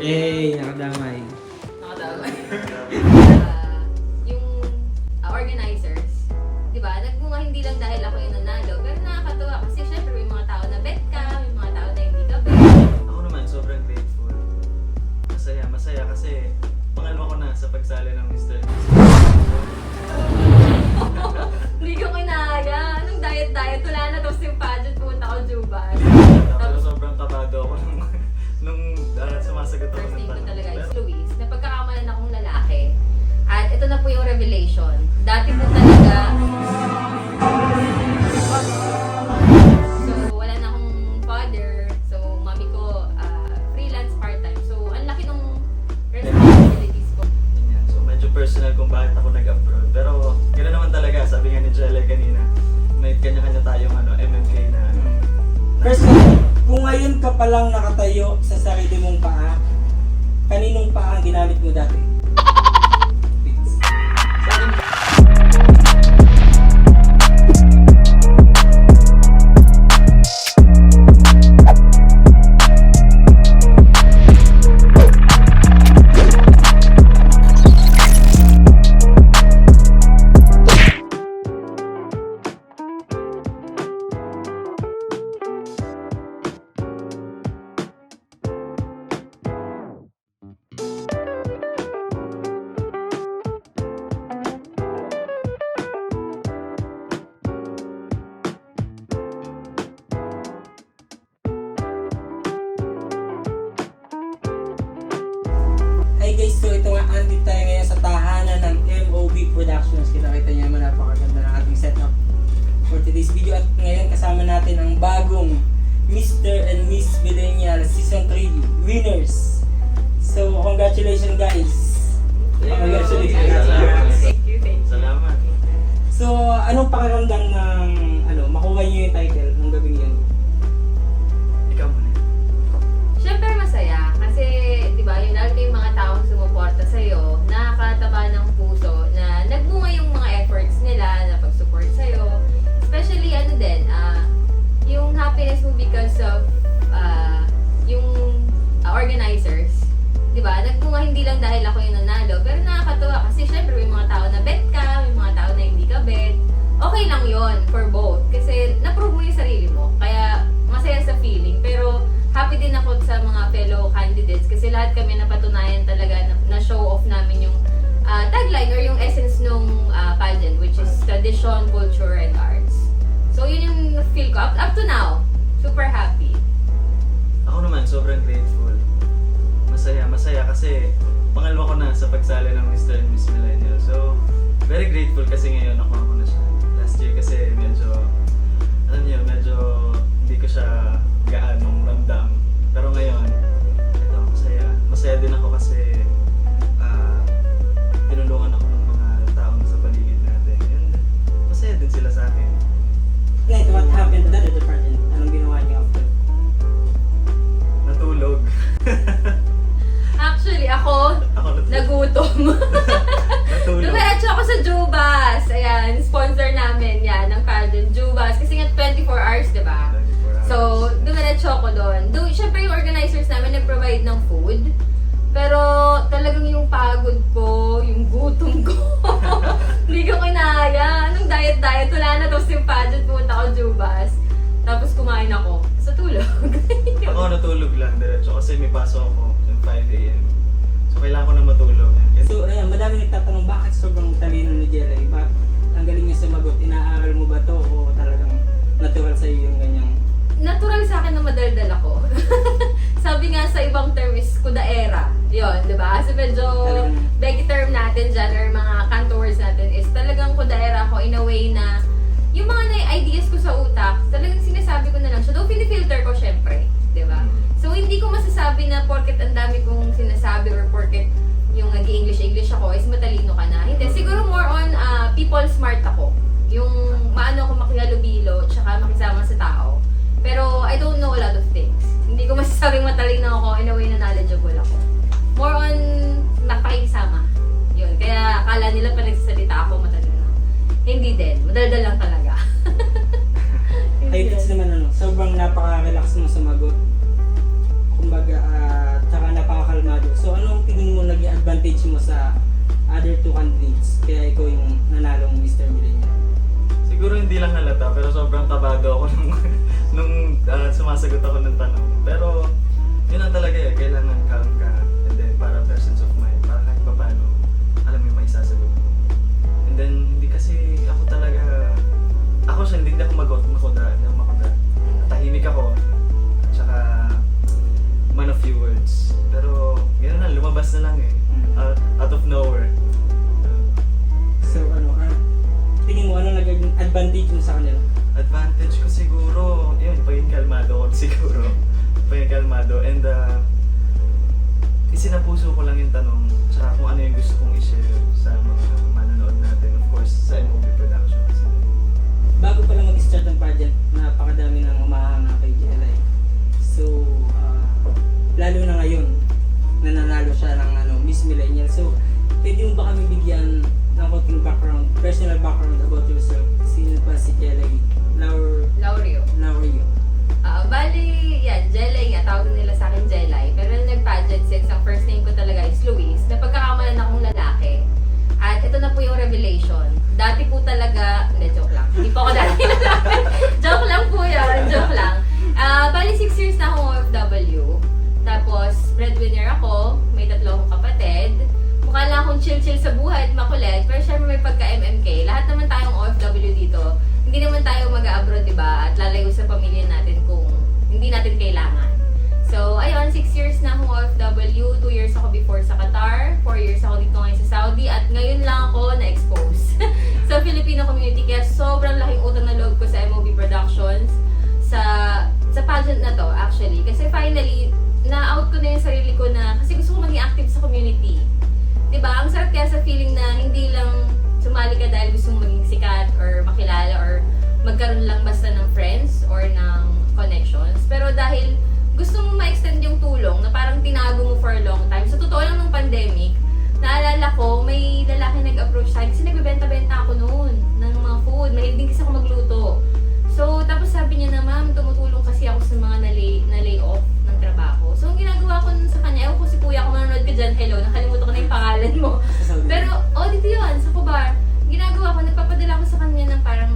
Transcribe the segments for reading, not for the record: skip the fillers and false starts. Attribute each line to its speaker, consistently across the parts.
Speaker 1: Yay! Nakadamay.
Speaker 2: Nakadamay. Yung organizers, di ba? Nagbunga hindi lang dahil ako yung nanalo, pero nakakatuwa kasi syempre may mga tao na bet ka, may mga tao na hindi ka bet.
Speaker 3: Ako naman, sobrang grateful. Masaya kasi pangalawa ko na sa pagsali ng Mr. and Miss.
Speaker 2: Hindi ko kinaya. Anong diet? Wala na, tapos yung pageant, pumunta ako Jubas.
Speaker 3: Pero sobrang kabado ako nung sumasagot ako
Speaker 2: First
Speaker 3: ng
Speaker 2: name ko
Speaker 3: tanong.
Speaker 2: talaga is Luis. Napagkakamalan akong lalaki. At ito na po yung revelation. Dati po talaga, so wala na akong father. So mami ko, freelance part-time. So ang laki ng responsibilities ko.
Speaker 3: Ganyan. So medyo personal kung bakit ako nag-abroad. Pero gano'n naman talaga, sabi nga ni Jelly kanina, may kanya-kanya tayong MMK na.
Speaker 1: First, kung ngayon ka palang nakatayo sa sarili mong paa, kaninong paa ang ginamit mo dati? Pits. Hi guys, so ito nga, andit tayo ngayon sa tahanan ng MOB Productions. Kita-kita niyo naman, napakaganda ng ating setup for today's video. At ngayon kasama natin ang bagong Mr. and Miss Millennial Season 3 winners. So, congratulations guys! Congratulations!
Speaker 2: Thank you.
Speaker 3: Salamat.
Speaker 1: So, anong pakiramdam ng makuha niyo yung title ng gabing yun?
Speaker 3: Ikaw muna.
Speaker 2: Siyempre masaya kasi 'di ba, yun lalo yung mga taong sumuporta sa iyo, nakakataba ng puso na nagbunga yung mga efforts nila na pag-support sa iyo. Especially yung happiness mo because of yung organizers. 'Di ba? Nagbunga hindi lang dahil ako yung nanalo, pero nakakatuwa kasi syempre may mga tao na bet ka, may mga tao na hindi ka bet. Okay lang 'yon for both kasi na-prove mo yung sarili mo. Kaya masaya sa feeling, pero happy din ako sa mga fellow candidates kasi lahat kami napatunayan talaga na show off namin yung tagline or yung essence nung pageant, which is tradition, culture, and arts. So yun yung feel ko up to now. Super happy.
Speaker 3: Ako naman, sobrang grateful. Masaya kasi pangalawa ko na sa pagsali ng Mr. and Miss Millennial. So, very grateful kasi ngayon ako na siya. Last year kasi medyo hindi ko siya gaanong ramdam. Pero ngayon, ito, masaya din ako kasi tinulungan ako ng mga taong sa paligid natin. And masaya din sila sa akin.
Speaker 1: Right, what happened to that department? Anong ginawa niyo after?
Speaker 3: Natulog.
Speaker 2: Actually, ako nagutom.
Speaker 3: Natulog.
Speaker 2: Dumiretso ako sa Jubas. Ayan, sponsor namin yan ng pageant, Jubas. Kasi nga 24 hours, di ba? So, dumiretso ako doon. Siyempre yung organizers namin nag-provide ng food. Pero talagang yung pagod ko, yung gutom ko, hindi ko kinaya. Anong diet? Wala na, tapos yung pageant, pumunta ako Jubas. Tapos kumain ako sa tulog.
Speaker 3: Ako natulog lang diretso kasi may pasok ako yung 5 AM. So kailangan ko na matulog.
Speaker 1: So, ayan, madami nagtatanong bakit sobrang talino ni Jelay? Bakit ang galing niya sumagot? Inaaral mo ba to o talagang natural sa iyo yung ganyang?
Speaker 2: Natural sa akin na madaldal ako. Sabi nga sa ibang term is kudaera. Yun, di ba? Kasi medyo big term natin dyan or mga canto words natin is talagang kudaera ako in a way na yung mga ideas ko sa utak, talagang sinasabi ko na lang siya. Though pinifilter ko syempre, di ba? So hindi ko masasabi na porket ang dami kong sinasabi or porket yung nag-English ako is matalino ka na. Hindi, siguro more on people smart ako. Yung maano ako makihalubilo tsaka makisama sa tao. Pero I don't know a lot of things. Hindi ko masasabing matalino ako in a way na knowledgeable ako. More on nakakisama. Yun. Kaya akala nila pa nagsasalita ako matalino. Hindi din. Madaldal lang talaga.
Speaker 1: Ay, it's naman sobrang napaka-relax mo sumagot. Kumbaga, tsaka napaka-kalmado mo sa other two candidates kaya ikaw yung nanalong Mr. Millennial?
Speaker 3: Siguro hindi lang halata, pero sobrang kabado ako nung sumasagot ako ng tanong. Pero yun lang talaga eh, kailangan calm ka. And then para presence of mind, para kahit pa paano, alam mo yung maisasagot mo. And then hindi kasi ako talaga, ako siya, hindi ako makudra. Tahimik ako, at saka man of few words. Pero gano'n na, lumabas na lang eh. Out of nowhere.
Speaker 1: So tingin mo ano naging advantage mo sa kanila?
Speaker 3: Advantage ko siguro, yun, pagiging kalmado ko siguro. Pagiging kalmado. And isinapuso ko lang yung tanong, tsaka kung ano yung gusto kong i-share sa mga manonood natin, of course, sa MOB Productions.
Speaker 1: Bago pa lang mag-start ng pageant, napakadami nang umahanga kay Jelay. So, lalo na ngayon, nananalo siya ng Miss Millennial. So, pwede mo ba kami bigyan ng konting background, personal background about yourself? Sino pa si Jelay?
Speaker 2: Laurio.
Speaker 1: Laurio.
Speaker 2: Bali, yan, Jelay nga, tawag nila sa akin Jelay. Pero nung nag-pageant, since ang first name ko talaga is Luis, napagkakamalan akong lalaki. At ito na po yung revelation. Dati po talaga, hindi, joke lang. Hindi po ako dati lalaki. Joke lang po yun, joke lang. Bali, 6 years na akong OFW. Tapos, breadwinner ako, may 3 akong kapatid. Mukha lang akong chill-chill sa buhay at makulit, pero syempre may pagka-MMK. Lahat naman tayong OFW dito. Hindi naman tayo mag-abroad, di ba? At lalayo sa pamilya natin kung hindi natin kailangan. So, ayun, 6 years na akong OFW. 2 years ako before sa Qatar. 4 years ako dito ngayon sa Saudi. At ngayon lang ako na-expose sa Filipino community. Kaya sobrang laking utang na loob ko sa MOB Productions. Sa pageant na to, actually. Kasi finally, na-out ko na yung sarili ko na kasi gusto ko maging active sa community. Diba? Ang sarap kaya sa feeling na hindi lang sumali ka dahil gusto mong maging sikat or makilala or magkaroon lang basta ng friends or ng connections. Pero dahil gusto mong ma-extend yung tulong na parang tinago mo for a long time. Sa totoo lang ng pandemic, naalala ko, may lalaki nag-approach sa akin kasi nagbebenta-benta ako noon ng mga food. Mahilig din kasi ako magluto. So, tapos sabi niya na, ma'am, tumutulong kasi ako sa mga na-lay off ng trabaho. So, ang ginagawa ko nun sa kanya, ewan ko si kuya, kung manonood ka dyan, hello, nakalimutan ko na yung pangalan mo. Pero, dito yun, sa Kubar, ginagawa ko, nagpapadala ko sa kanya ng parang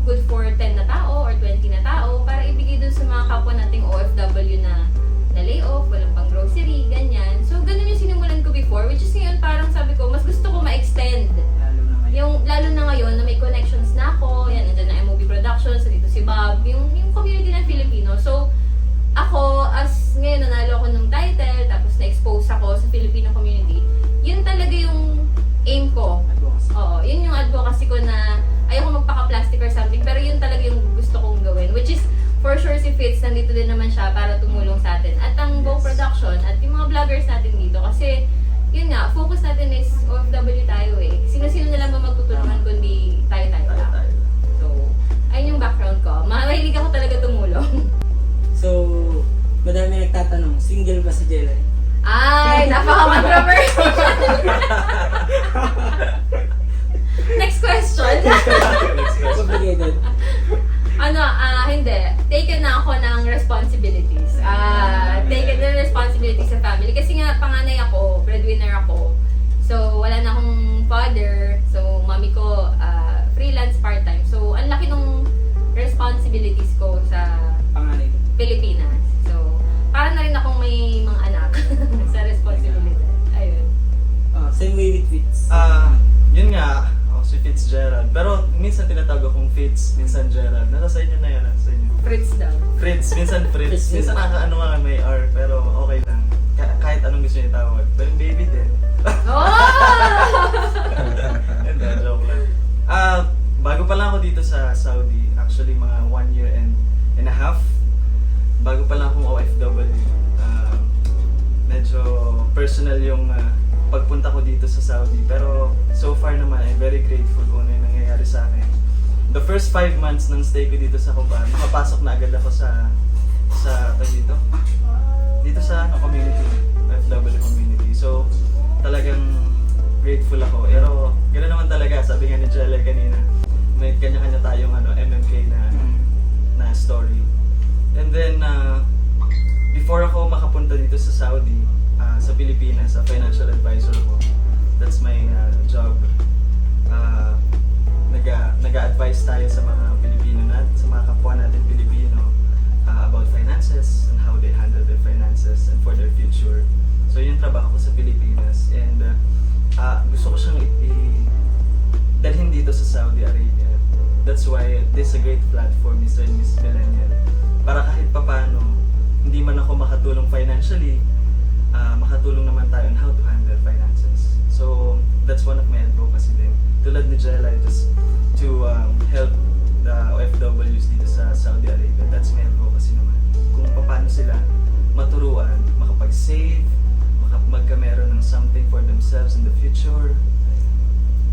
Speaker 2: good for 10 na tao or 20 na tao para ibigay dun sa mga kapwa nating OFW na lay off, walang pang grocery, ganyan. So, ganun yung sinimulan ko before, which is ngayon parang sabi ko, mas gusto ko ma-extend. Lalo na ngayon na may connections na ako, yan, nandiyan na MOB Productions, dito si Bob, yung community ng Filipino. So, ako, as ngayon nanalo ako ng title, tapos na-expose ako sa Filipino community, yun talaga yung aim ko. Oo, yun yung advocacy ko na ayoko magpaka-plastic or something, pero yun talaga yung gusto kong gawin. Which is, for sure si Fitz, nandito din naman siya para tumulong sa atin. At ang Go Production, at yung mga vloggers natin dito, kasi yun nga, focus natin is OFW tayo eh. Sino-sino na lang ba magtutulungan kundi tayo-tayo lang. So, ayun yung background ko. Mahilig ako talaga tumulong.
Speaker 1: So, madami nagtatanong, single ba si Jelay?
Speaker 2: Ay, napaka-controversial. Next question.
Speaker 1: Complicated.
Speaker 2: Hindi. Taken na ako ng responsibilities. Taken na responsibilities sa family. Kasi nga, panganay ako, breadwinner ako. So, wala na akong father. So, mami ko, freelance part-time. So, ang laki ng responsibilities ko sa
Speaker 1: Panganay ko.
Speaker 2: Pilipinas. So, parang na rin akong may mga anak sa responsibility. Ayun.
Speaker 1: Same way with Fitz.
Speaker 3: Yun nga, si Fitzgerald. Pero minsan tinatawag akong Fitz, minsan Gerald. Nasa sa inyo na yan, nasa sa inyo.
Speaker 2: Fritz daw.
Speaker 3: Fritz, minsan Fritz. Minsan ano nga may R, pero okay lang. Kahit anong gusto niya itawag. Pero yung baby din.
Speaker 2: Oh!
Speaker 3: Hindi, joke lang. Bago pa lang ako dito sa Saudi, actually mga 1 year and a half. Bago pa lang akong OFW. Medyo personal yung pagpunta ko dito sa Saudi. Pero so far naman, I'm very grateful kung ano yung nangyayari sa akin. The first 5 months ng stay ko dito sa Kubar, makapasok na agad ako sa dito sa community, OFW community. So, talagang grateful ako. Pero, gano'n naman talaga, sabi nga ni Jelly kanina, may kanya-kanya tayong MMK na story. And then, before ako makapunta dito sa Saudi, sa Pilipinas, sa financial advisor ko, That's my job. Nag-a-advise tayo sa mga Pilipino sa mga kapwa natin Pilipino about finances and how they handle their finances and for their future. So yun trabaho ko sa Pilipinas, and gusto ko siyang dalhin dito sa Saudi Arabia. That's why this is a great platform, Mr. and Miss Millennial. Para kahit papano, hindi man ako makatulong financially, makatulong naman tayo on how to handle finances. So that's one of my advocacy din. Tulad ni Jella, just to help the OFWs dito sa Saudi Arabia. That's my advocacy naman. Kung paano sila maturuan, makapag-save, magkameron ng something for themselves in the future.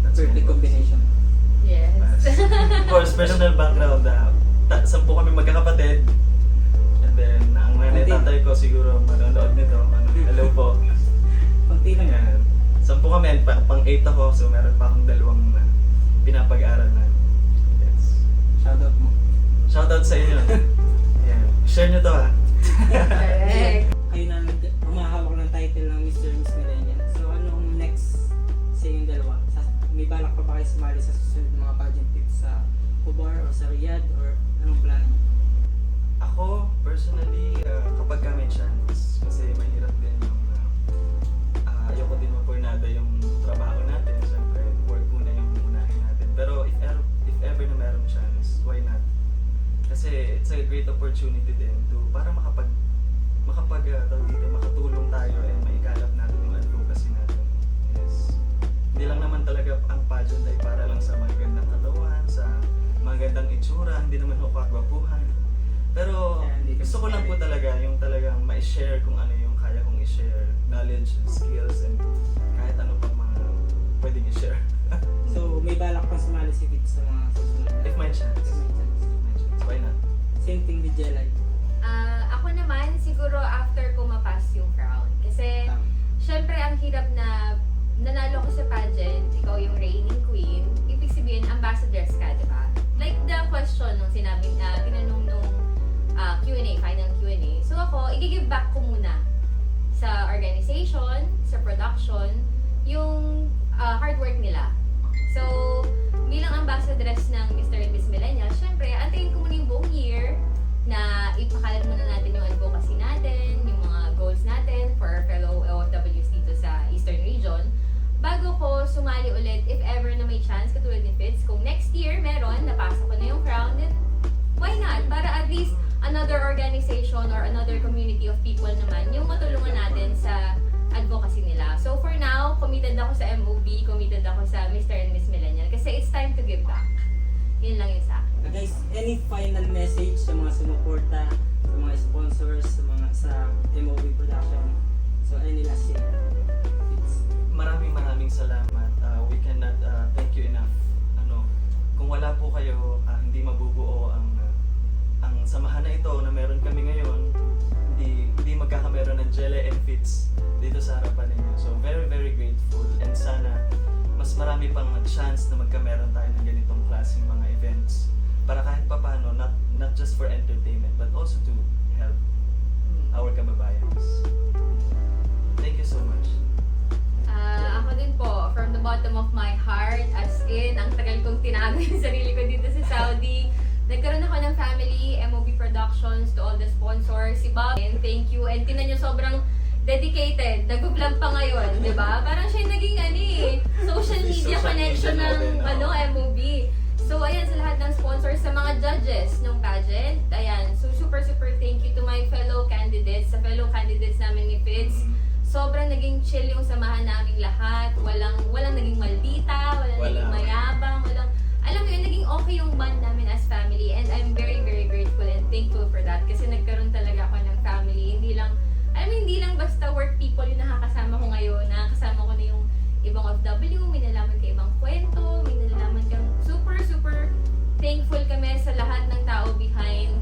Speaker 3: That's my
Speaker 1: Perfect
Speaker 3: advocacy.
Speaker 1: combination.
Speaker 2: Yes.
Speaker 3: Of course, personal background, 10 kami magkakapatid. And then, ang nanay tatay ko siguro manonood nito. Hello po.
Speaker 1: Kunti lang yan.
Speaker 3: Ayan. 10 kami, pang-8 ako, so meron pa akong 2 na pinapag-aral na. Yes.
Speaker 1: Shoutout mo.
Speaker 3: Shoutout sa inyo. Ayan. Share nyo to, ha.
Speaker 2: Correct.
Speaker 1: Kayo na humahawak ng title ng Mr. and Miss Millennial. So anong next sa inyong dalawa? May balak pa ba kayo sumali sa susunod mga pageant tips sa Kubar o sa Riyadh, or anong plano?
Speaker 3: Ako, personally, kapag may chance, kasi mahirap din yung ayoko din mapurnada yung trabaho natin. Siyempre, work muna yung unahin natin. Pero if ever na meron chance, why not? Kasi it's a great opportunity din para tawag dito, makatulong tayo and maikalap natin yung advocacy natin. Yes. Hindi lang naman talaga ang pageant ay para lang sa magandang katawan, sa magandang itsura, hindi naman ako kagwapuhan. Pero gusto ko lang po talaga yung talagang ma-share kung ano yung kaya kong i-share, knowledge, skills, and kahit ano pang mga pwedeng i-share.
Speaker 1: So may balak pang sumali si Fitz sa mga susunod?
Speaker 3: If may chance.
Speaker 1: If may chance.
Speaker 3: Why not?
Speaker 1: Same thing with Jelay.
Speaker 2: Ako naman, siguro after ko mapass yung crown. Kasi, syempre, ang hirap na nanalo ko sa pageant, ikaw yung reigning queen, ibig sabihin, ambassadors ka, di ba? Like the question nung tinanong nung Q&A, final Q&A. So ako, i-give back ko muna sa organization, sa production, yung hard work nila. So, bilang ambassadress ng Mr. and Miss Millennial, syempre, antayin ko muna yung buong year na ipakalat muna natin yung advocacy natin, yung mga goals natin for our fellow OFWs dito sa Eastern Region. Bago ko sumali ulit, if ever na may chance, katulad ni Fitz, kung next year meron, napasa ko na yung crown, then why not? Para at least another organization or another community of people naman yung matulungan natin sa advocacy nila. So for now, committed ako sa MOB, committed ako sa Mr. and Miss Millennial kasi it's time to give back. Yun lang yun sa akin.
Speaker 1: Guys, any final message sa mga sumuporta, sa mga sponsors, sa MOB production? So any last say? Fitz.
Speaker 3: Maraming salamat. We cannot thank you enough. Kung wala po kayo, hindi mabubuo ang samahan na ito na meron kami ngayon. Hindi magkakameron ng Jelle and Fitz dito sa harapan ninyo. So very grateful, and sana mas marami pang chance na magkameron tayo ng ganitong klaseng mga events para kahit papano, not just for entertainment but also to help our kababayans. Thank you so much.
Speaker 2: Ako din po, from the bottom of my heart, as in, ang tagal kong tinago yung sarili ko dito sa Saudi. Nagkaroon ako ng family, MOB Productions, to all the sponsors, si Bob, and thank you. And tinan nyo, sobrang dedicated. Nag-vlog pa ngayon, di ba? Parang siya yung naging social media
Speaker 3: Social
Speaker 2: connection
Speaker 3: media
Speaker 2: ng
Speaker 3: natin,
Speaker 2: MOB. So, ayan, sa lahat ng sponsors, sa mga judges ng pageant, ayan, so super thank you to my fellow candidates, sa fellow candidates namin ni Fitz. Sobrang naging chill yung samahan naming lahat. Walang naging maldita, walang naging mayabang, alam mo yun, naging okay yung bond namin as family, and I'm very grateful and thankful for that kasi nagkaroon talaga ako ng family. Hindi lang basta work people yung nakakasama ko ngayon, nakakasama ko na yung ibang OFW, may nalaman ka ibang kwento, may nalaman kang super thankful kami sa lahat ng tao behind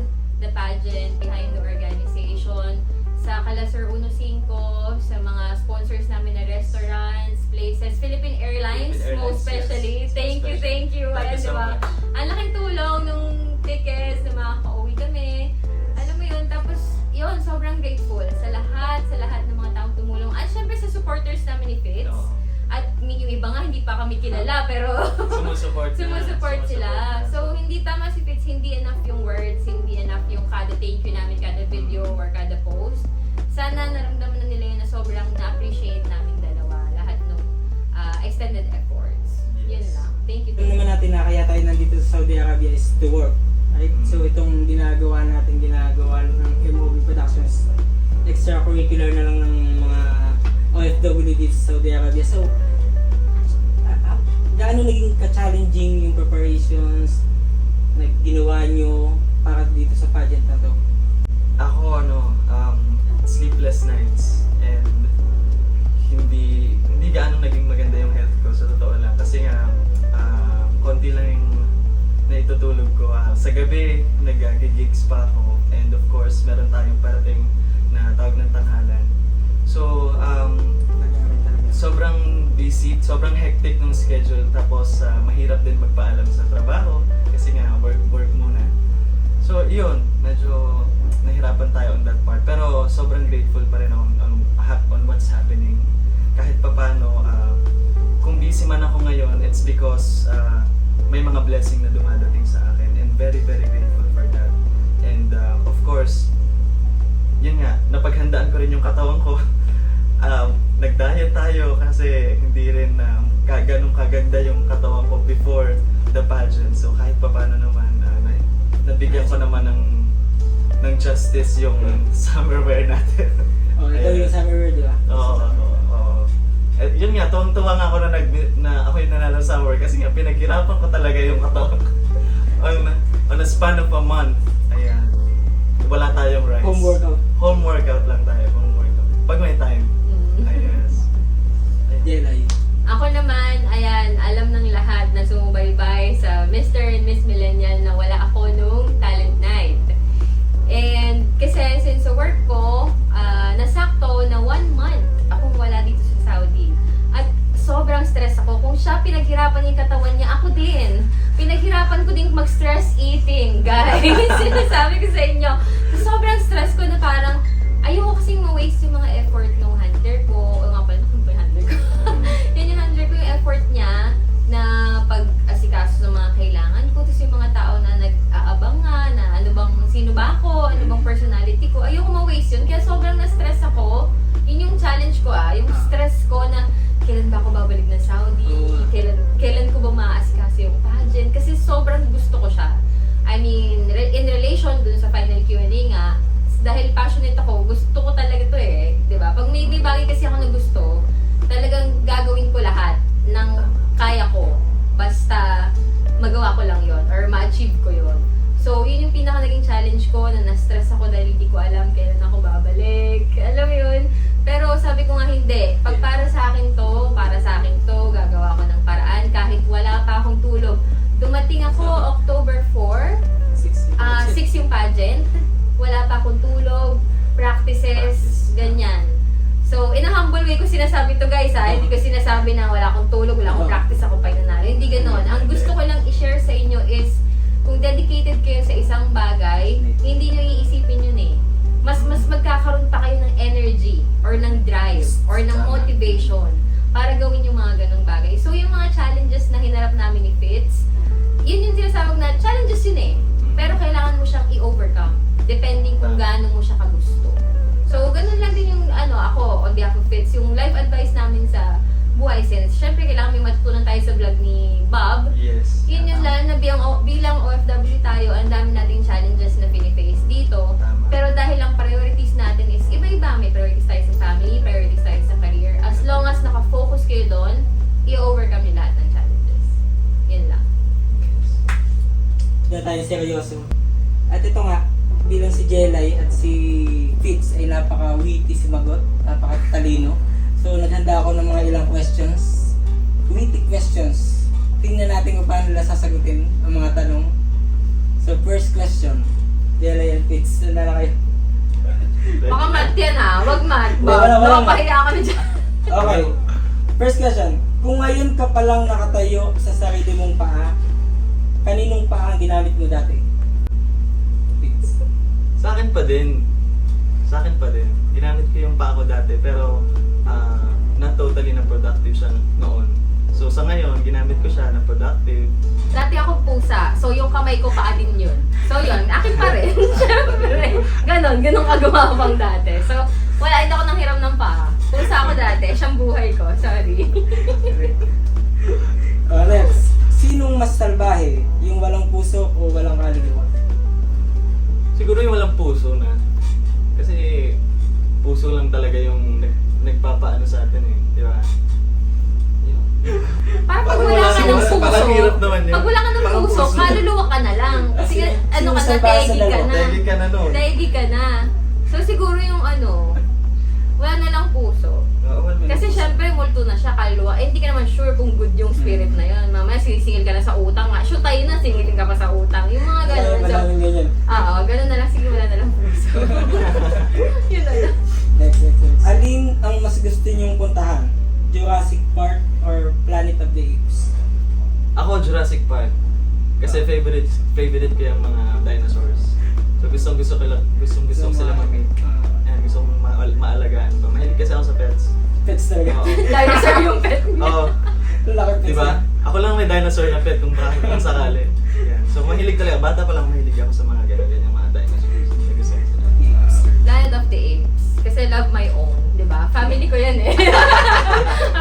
Speaker 2: the pageant, behind the organization, sa Kalasur 15, sa mga sponsors namin na restaurants, places, Philippine Airlines, most especially.
Speaker 3: Yes.
Speaker 2: Thank you.
Speaker 3: Thank you
Speaker 2: Ayan,
Speaker 3: so
Speaker 2: diba?
Speaker 3: much.
Speaker 2: Ang laking tulong nung tickets na makaka-uwi kami. Alam mo yun, tapos yun, sobrang grateful sa lahat ng mga taong tumulong. At syempre sa supporters namin ni Fitz.
Speaker 3: Oo.
Speaker 2: At yung iba nga hindi pa kami kilala, pero
Speaker 3: Sumusuport
Speaker 2: sila. So, hindi tama si Fitz, hindi enough yung words, hindi enough yung kada thank you namin, kada video or kada post. Sana naramdaman na nila yun na sobrang na-appreciate namin dalawa, lahat ng extended efforts. Yun
Speaker 3: Yes.
Speaker 2: lang. Thank you.
Speaker 1: Alam naman natin na kaya tayo nandito sa Saudi Arabia is to work. Right? So itong ginagawa ng MOB Productions, extracurricular na lang ng mga OFW dito sa Saudi Arabia. So, gaano naging ka-challenging yung preparations na ginawa nyo para dito sa pageant na to?
Speaker 3: Ako sleepless nights and hindi gaano naging maganda yung health ko sa totoo lang kasi nga konti lang yung naitutulog ko. Sa gabi nag-gigs pa ako and of course meron tayong parating na tawag ng tanghalan. So sobrang busy, sobrang hectic ng schedule tapos mahirap din magpaalam sa trabaho kasi nga work muna. So yun, medyo nahirapan tayo on that part pero sobrang grateful pa rin on what's happening. Kahit papano, kung busy man ako ngayon, it's because may mga blessing na dumadating sa akin and very very grateful for that. And of course, yun nga, napaghandaan ko rin yung katawan ko. Nag-diet tayo kasi hindi rin ganun kaganda yung katawan ko before the pageant. So kahit papano naman, nabigyan ko naman ng justice yung summer wear natin.
Speaker 1: Ito yung summer wear, di ba?
Speaker 3: Oo. At yun nga, tuwang-tuwa nga ako na ako yung nanalo sa summer kasi nga pinaghirapan ko talaga yung katawan ko. on a span of a month, ayan, wala tayong rights. Home workout lang tayo, home workout. Pag may time. Yes.
Speaker 1: Jelay.
Speaker 2: Ako naman, ayan, alam ng lahat na sumubaybay sa Mr. and Miss Millennial na wala ako nung talent night. And kasi since sa work ko, nasakto na 1 month akong wala dito sa Saudi. At sobrang stress ako. Kung siya pinaghirapan niya yung katawan niya, ako din. Pinaghirapan ko din mag-stress eating, guys. Sinasabi ko sa inyo. Sobrang stress ko na parang, ayoko kasing ma-waste yung mga effort ng handler ko. O nga pala, nakon ba yung handler ko? Yan yung handler ko, yung effort niya na pag-asikaso ng mga kailangan ko. Tapos yung mga tao na nag-aabang nga, na sino ba ako, ano bang personality ko. Ayoko ma-waste yun. Kaya sobrang na-stress ako. Yun yung challenge ko yung stress ko na kailan ba ako babalik ng Saudi? Kailan ko ba maaasikaso yung pageant? Kasi sobrang gusto ko siya. I mean, in relation dun sa final Q&A nga, dahil passionate ako, gusto ko talaga to diba? Pag may bagay kasi ako na gusto, talagang gagawin ko lahat ng kaya ko. Basta magawa ko lang yon or ma-achieve ko yon. So, yun yung pinaka naging challenge ko na na-stress ako dahil hindi ko alam kailan ako babalik. Alam mo yun? Pero sabi ko nga hindi. Pag para sa akin to, gagawa ko ng paraan kahit wala pa akong tulog. Dumating ako October 4, 6 yung pageant. Wala pa akong tulog, practices, ganyan. So, in a humble way ko sinasabi to guys hindi ko sinasabi na wala akong tulog, wala akong practice, ako pa nanalo. Hindi ganon. Ang gusto ko lang i-share sa inyo is, kung dedicated kayo sa isang bagay, hindi nyo iisipin yun mas magkakaroon pa kayo ng energy, or ng drive, or ng motivation para gawin yung mga ganong bagay. So, yung mga challenges na hinarap namin ni Fitz, yun yung sinasabog na challenges yun pero kailangan mo siyang i-overcome depending kung gaano mo siya kagusto. So, ganun lang din yung ako, on behalf of Fitz, yung life advice namin sa buhay since syempre kailangan may matutunan tayo sa vlog ni Bob.
Speaker 3: Yes.
Speaker 2: Yun yung lalo na bilang OFW tayo, ang dami nating challenges na piniface dito.
Speaker 3: Tama.
Speaker 2: Pero dahil ang priorities natin is iba-iba. May priorities tayo sa family, priorities tayo sa career. As long as nakafocus kayo doon, i-overcome niyo lahat ng challenges. Yun lang.
Speaker 1: Diyan tayo seryoso. At ito nga, bilang si Jelay at si Fitz ay napaka-witty sumagot, napaka-talino. So, naghanda ako ng mga ilang questions. Witty questions. Tingnan natin kung paano nila sasagutin ang mga tanong. So, first question. Jelay and Fitz, na kayo.
Speaker 2: Baka mat yan Wag mat.
Speaker 1: Wala.
Speaker 2: Mapapahiya kami dyan.
Speaker 1: Okay. First question. Kung ngayon ka palang nakatayo sa sarili mong paa, kaninong paa ang ginamit mo dati? Fitz.
Speaker 3: Sa akin pa din. Ginamit ko yung paa ko dati pero not totally na productive siya noon. So sa ngayon, ginamit ko siya na productive.
Speaker 2: Dati akong pusa, so yung kamay ko paa din yun. So yun, akin pa rin. Siyempre, ganun kagumapang dati. So, wala, hindi ako nanghiram ng paa. Pusa ako dati, siyang buhay ko, sorry.
Speaker 1: Next, sinong mas salbahe? Yung walang puso o walang kaluluwa?
Speaker 3: Siguro yung walang puso na. Kasi puso lang talaga yung nagpapaano sa atin eh, di ba? Yun.
Speaker 2: Pag
Speaker 3: Parang
Speaker 2: wala
Speaker 3: wala
Speaker 2: ka ng
Speaker 3: siguro,
Speaker 2: puso,
Speaker 3: parang hirap naman yun.
Speaker 2: pag wala ka ng
Speaker 3: Parang
Speaker 2: puso,
Speaker 3: puso.
Speaker 2: kaluluwa ka na lang. Kasi ano ka na,
Speaker 1: Sino salbahe sa
Speaker 2: tegi ka
Speaker 1: dalawa?
Speaker 2: na.
Speaker 3: Tegi ka na nun.
Speaker 2: Tegi ka na. So siguro yung ano, wala na lang puso.
Speaker 3: Oo, wala
Speaker 2: Kasi
Speaker 3: puso.
Speaker 2: syempre, multo na siya, kaluluwa. Eh, hindi ka naman sure kung good yung spirit na yun. Mamaya, sinisingil ka na sa utang nga. Shoot tayo na, singilin ka pa sa utang. Yung mga ganun. So,
Speaker 1: Maraming ganyan.
Speaker 2: oo, ganun na lang. Sige, wala na lang puso. Yun na lang.
Speaker 1: Next. Alin ang mas gusto niyong puntahan? Jurassic Park or Planet of the Apes?
Speaker 3: Ako, Jurassic Park. Kasi favorite ko yung mga dinosaurs. So gustong gusto ko sila mag-meet. Ayan, gusto kong maalagaan pa. Mahilig kasi ako sa pets.
Speaker 1: Pets talaga.
Speaker 3: Oo.
Speaker 2: Dinosaur yung pet niya.
Speaker 3: Oo.
Speaker 1: Laki pets.
Speaker 3: Diba? Ako lang may dinosaur na pet kung sakali. Yan. So mahilig talaga. Bata pa lang mahilig ako sa mga ganyan mga dinosaurs. So, gusto ko sila.
Speaker 2: Planet of the Apes. Kasi love my own. Diba? Family ko yan eh.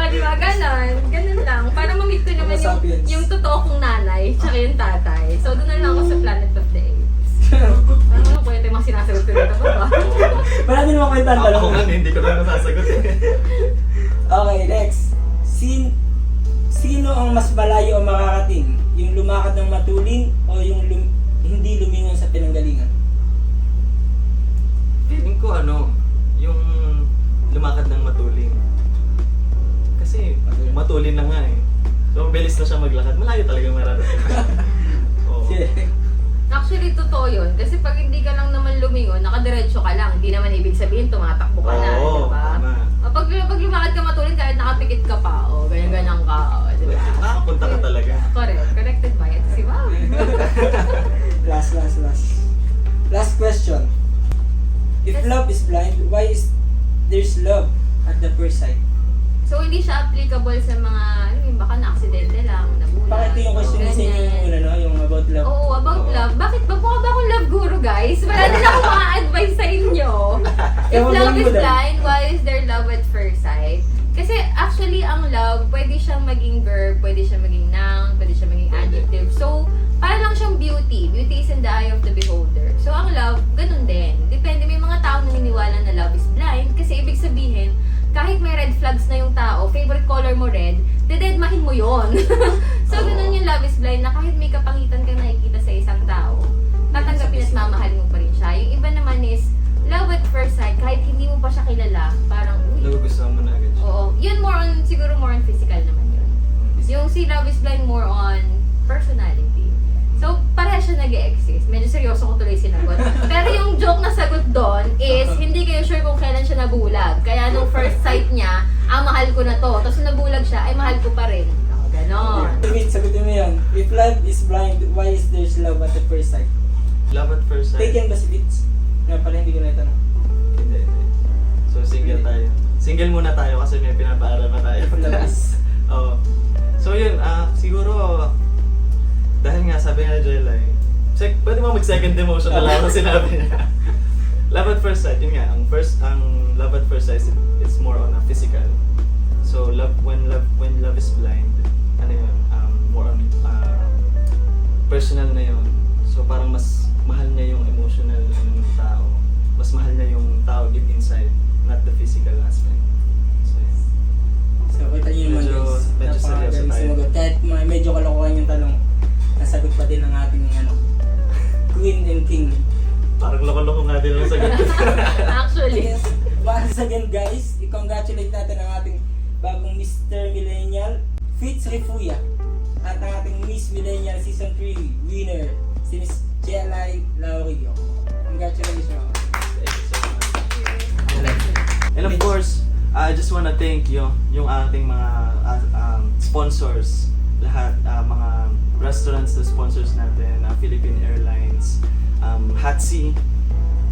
Speaker 2: Diba? Ganun lang. Para ma-meet ko naman
Speaker 1: Homo sapiens.
Speaker 2: yung totoo kong nanay, tsaka yung tatay. So, doon na lang ako sa Planet of the Apes. Ano ko yung mga sinasagot ko dito ba?
Speaker 1: Marami naman kwenta ang
Speaker 3: Ako
Speaker 1: tanong.
Speaker 3: nga, hindi ko lang nasasagot eh.
Speaker 1: Okay, next. Sino ang mas malayo ang makakating? Yung lumakad ng matulin o yung hindi lumingon sa pinanggalingan?
Speaker 3: Feeling ko yung lumakad ng matulin. Kasi matulin na nga eh. So mabilis na siya maglakad. Malayo talaga mararating. Oo.
Speaker 2: Actually, totoo yun. Kasi pag hindi ka lang naman lumingon, nakadiretso ka lang. Hindi naman ibig sabihin, tumatakbo ka na.
Speaker 3: Oo,
Speaker 2: Diba?
Speaker 3: tama.
Speaker 2: Pag lumakad ka matulin, kahit nakapikit ka pa, ganyan-ganyan ka. Diba?
Speaker 3: Nakapunta ka talaga.
Speaker 2: Correct. Corrected by it. Si Wow.
Speaker 1: Last question. If love is blind, why is there's love at the first sight?
Speaker 2: So, hindi siya applicable sa mga, baka na-aksidente lang, nabulag.
Speaker 1: Bakit ito yung question sa inyo yung una, no? Yung about love?
Speaker 2: Oo, about
Speaker 3: Oo.
Speaker 2: love. Bakit ba? Mukha ba akong love guru, guys? Wala din ako mga advice sa inyo. If
Speaker 1: Ewan,
Speaker 2: love
Speaker 1: galing
Speaker 2: is
Speaker 1: mo din.
Speaker 2: blind, why is there love at first sight? Kasi actually, ang love, pwede siyang maging verb, pwede siyang maging noun, pwede siyang maging adjective. So, para lang siyang beauty. Beauty is in the eye of the beholder. So, ang love, ganun din. Depende, may mga tao naniniwala na love is blind kasi ibig sabihin, kahit may red flags na yung tao, favorite color mo red, dededmahin mo yon. So, ganun yung love is blind na kahit may kapangitan kang nakikita sa isang tao, tatanggapin at mamahalin mo pa rin siya. Yung iba naman is, love at first sight, kahit hindi mo pa siya kilala, parang, uy,
Speaker 3: Nagugustuhan mo na agad siya.
Speaker 2: oo. Yun siguro more on physical naman yun. Yung si love is blind more on personality. So, pareha siya nag-e-exist. Medyo seryoso ko tuloy sinagot. Pero yung joke na sagot doon is, hindi kayo sure kung kailan siya nabulag. Kaya nung first sight niya, mahal ko na to. Tapos nung nabulag siya, ay mahal ko pa rin. Oh, ganon.
Speaker 1: Wait, sagutin mo yan. If love is blind, why is there's love at the first sight?
Speaker 3: Love at first sight.
Speaker 1: Taken ba si Fitz? Nga pala, hindi ko na itanong.
Speaker 3: Hindi. So single tayo. Single muna tayo kasi may pinapaaral pa tayo.
Speaker 1: If love is...
Speaker 3: Oo. So yun, siguro, dahil nga sabi nga ni Jelay, pwede mo mag-second emotion na lang ang sinabi niya. Love at first sight, yun nga, ang love at first sight is more on a physical. So when love is blind, more on personal na yun. So parang mas mahal niya yung emotional ng tao. Mas mahal niya yung tao deep inside, not the physical aspect. So yun.
Speaker 1: So, kita niyo naman
Speaker 3: Medyo
Speaker 1: guys.
Speaker 3: seryoso
Speaker 1: Napakagaling
Speaker 3: tayo.
Speaker 1: sumagot. Kahit medyo kalokohan yung tanong, nasagot pa din ng ating Queen and King.
Speaker 3: Parang loko-loko nga din lang sagot.
Speaker 2: Actually.
Speaker 1: Yes, once again guys, i-congratulate natin ang ating bagong Mr. Millennial, Fitz Refuya. At ang ating Miss Millennial Season 3 winner, si Miss Jelay Laurio. Congratulations.
Speaker 3: Thank you so much. And of course, I just wanna thank yung ating mga sponsors, lahat, mga restaurants na sponsors natin, Philippine Airlines, Hatsi,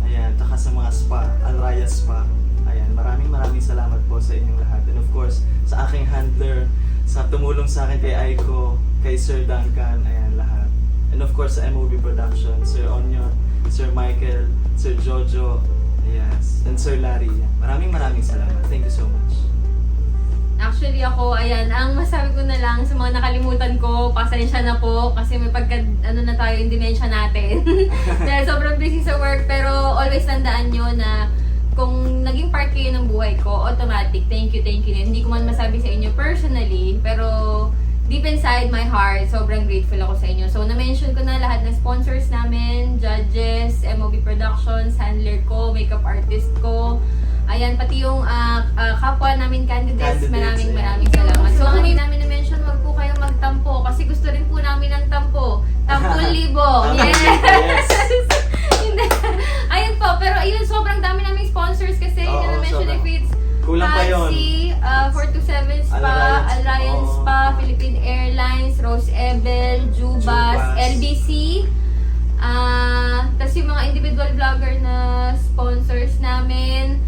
Speaker 3: ayan, taka sa mga spa, Alraya Spa, ayan, maraming salamat po sa inyong lahat. And of course, sa aking handler, sa sa tumulong sa akin kay Aiko, kay Sir Duncan, ayan lahat. And of course sa MOB Production, Sir Onion, Sir Michael, Sir Jojo, yes, and Sir Larry. Maraming salamat. Thank you so much.
Speaker 2: Actually ako, ayan, ang masabi ko na lang sa mga nakalimutan ko, pasensya na po kasi may na tayo yung dementia natin. Dahil sobrang busy sa work, pero always tandaan nyo na kung naging part kayo ng buhay ko, automatic, thank you. Hindi ko man masabi sa inyo personally, pero deep inside my heart, sobrang grateful ako sa inyo. So, na-mention ko na lahat ng sponsors namin, judges, MOB Productions, handler ko, makeup artist ko, ayan, pati yung kapwa namin candidates, maraming salamat. So, kami namin na-mention, wag po kayong magtampo kasi gusto rin po namin ng tampo. 10,000. Yes! Hindi. Ayun po, pero ayun, sobrang dami naming sponsors kasi
Speaker 3: Oo,
Speaker 2: yung na-mention
Speaker 3: sobrang.
Speaker 2: if it's
Speaker 3: Kulang pa yun.
Speaker 2: 427 Spa, Alliance
Speaker 3: Oo.
Speaker 2: Spa, Philippine Airlines, Rose Ebel, Jubas,
Speaker 3: Jubas.
Speaker 2: LBC. Tapos yung mga individual vlogger na sponsors namin.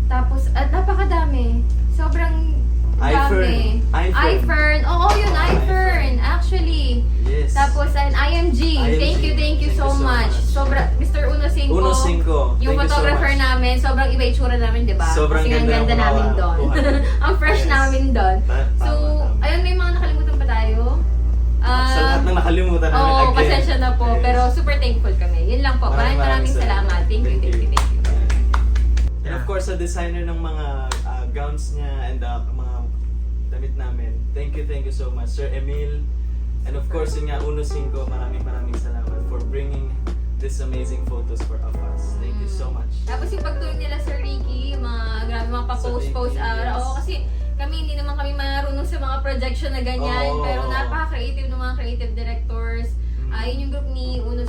Speaker 2: Tapos, at napakadami. Sobrang dami. iFern. Oo, yun, iFern. Actually.
Speaker 3: Yes.
Speaker 2: Tapos, and IMG. Thank you so much. Sobra, Mr. Uno Cinco.
Speaker 3: Uno Cinco.
Speaker 2: Yung
Speaker 3: Thank you so
Speaker 2: photographer
Speaker 3: much.
Speaker 2: namin, sobrang iba itsura namin, di ba?
Speaker 3: Sobrang
Speaker 2: Kasi ang
Speaker 3: ganda
Speaker 2: ganda
Speaker 3: ng
Speaker 2: namin
Speaker 3: mga
Speaker 2: doon.
Speaker 3: buhay.
Speaker 2: Ang fresh
Speaker 3: Yes.
Speaker 2: namin doon. So,
Speaker 3: Tama.
Speaker 2: ayun, may mga nakalimutan pa tayo.
Speaker 3: Sa lahat ng nakalimutan namin
Speaker 2: Oo,
Speaker 3: again.
Speaker 2: pasensya na po.
Speaker 3: Yes.
Speaker 2: Pero super thankful kami. Yun lang po. Maraming salamat. Thank you.
Speaker 3: And of course, sa designer ng mga gowns niya and mga damit namin. Thank you so much, Sir Emil. And of course, yun nga, Uno Cinco, maraming salamat for bringing this amazing photos for us. Thank you so much.
Speaker 2: Tapos yung pagtulong nila Sir Ricky, grabe mga pa-post
Speaker 3: Yes.
Speaker 2: Oo, kasi hindi naman kami marunong sa mga projection na ganyan.
Speaker 3: Oo.
Speaker 2: Pero napaka-creative ng mga creative directors. Yun yung group ni Uno